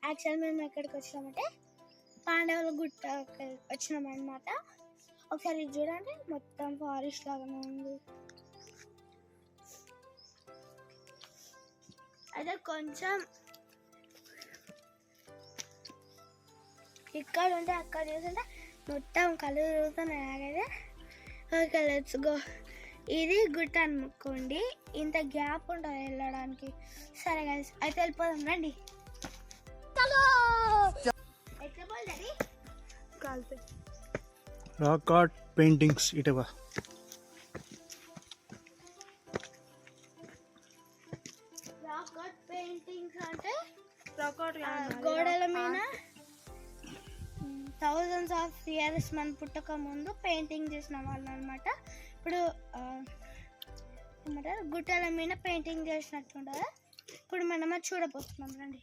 Actual మేము ఎక్కడికి వచ్చినామంటే పాండవుల గుట్ట వచ్చినాం అనమాట. ఒకసారి ఇది చూడండి, మొత్తం ఫారెస్ట్ లాగానే ఉంది. అయితే కొంచెం ఇక్కడ ఉంటే అక్కడ చూస్తుంటే మొత్తం కళ్ళు తిరుగుతున్నాయి నాకైతే. Okay let's go. ఇది గుట్ట అనుకోండి, ఇంత గ్యాప్ ఉంటుంది వెళ్ళడానికి. సరే గైస్ అయితే వెళ్ళిపోదాం రండి. ఎట్లా పోతుంది కాలుతో రాక్ ఆర్ట్ పెయింటింగ్స్ ఇటవా. రాక్ ఆర్ట్ పెయింటింగ్స్ అంటే గోడల మీద థౌజండ్స్ ఆఫ్ ఇయర్స్ మన పుట్టక ముందు పెయింటింగ్ చేసిన వాళ్ళు అనమాట. ఇప్పుడు ఏమంటారు గుట్టల మీద పెయింటింగ్ చేసినట్టుంటారు. ఇప్పుడు మనం అది చూడబోతున్నాం రండి.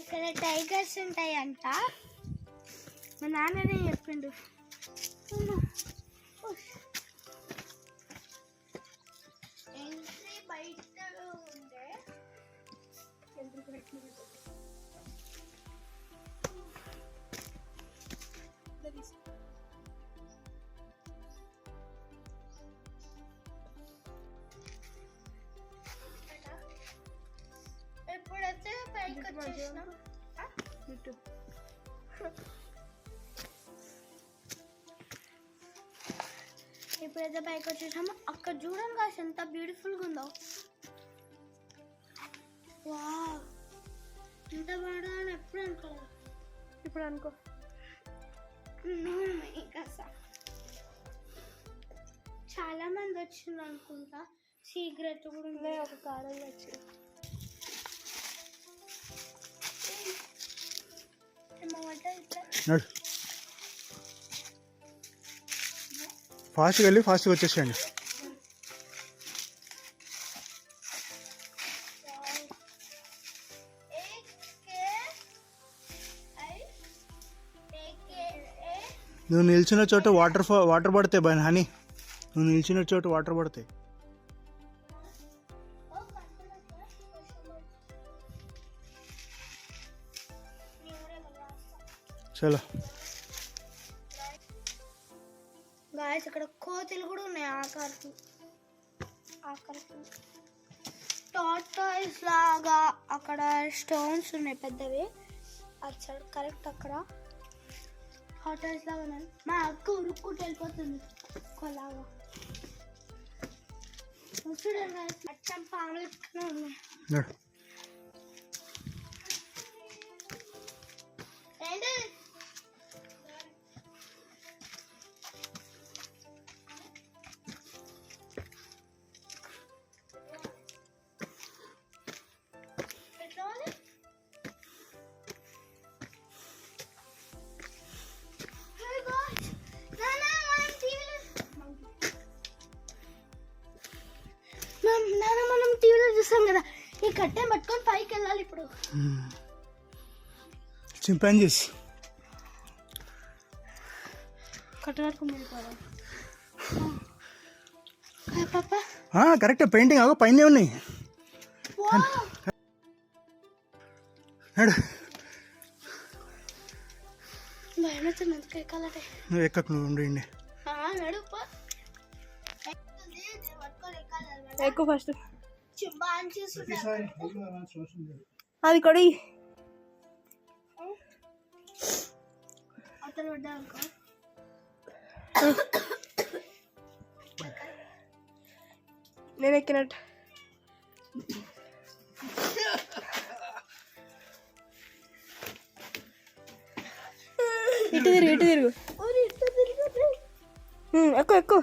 ఇక్కడ టైగర్స్ ఉంటాయి అంట, మా నాన్ననే చెప్పిండు. ఎంట్రీ బయట ఉండే ఇప్పుడైతే పైకి వచ్చేసినాం. ఇప్పుడైతే పైకి వచ్చేసాము. అక్కడ చూడండి కాదు ఎంత బ్యూటిఫుల్గా ఉందో. వావ్, ఎంత బాగా ఎప్పుడు అనుకోలేదు. ఇప్పుడు అనుకో. చాలా మంది వచ్చింది అనుకుంటా. సీక్రెట్ కూడా ఉన్నాయి. ఒక కాడలు వచ్చి ఫాస్ట్గా వెళ్ళి ఫాస్ట్గా వచ్చేసేయండి. నువ్వు నిల్చున్న చోట వాటర్ పడతాయి బాయ్ హనీ. నువ్వు నిల్చున్న చోట వాటర్ పడతాయి. చలో గాయస్, ఇక్కడ కోతులు కూడా ఉన్నాయి. ఆకారం టార్టాయిస్ లాగా అక్కడ స్టోన్స్ ఉన్నాయి పెద్దవి. అక్కడ కరెక్ట్ అక్కడ టార్టాయిస్ లాగా ఉన్నాయి. మా అక్క ఉరుక్కుంటూ వెళ్ళిపోతుంది కొలాగా. చూడండి గాయస్, అచ్చం పాములు ఉన్నాయి. ఏంటి మనం టీవీలో చూస్తాం కదా, ఈ కట్టె పట్టుకొని పైకి వెళ్ళాలి. ఇప్పుడు చింపాంజీస్ కట్టె పట్టుకొని వెళ్ళిపోవాలి. కరెక్ట్. పెయింటింగ్ అగో పైన ఉన్నాయి. భయమవుతుంది అందుకు ఎక్కాలంటే. నువ్వు ఎక్కకు, నువ్వు ఉండి ఎక్కువ ఫస్ట్ అది కొడి అతను పడ్డా అనుకో. నేను ఎక్కినట్టు ఇటు తిరుగు ఎక్కువ ఎక్కువ.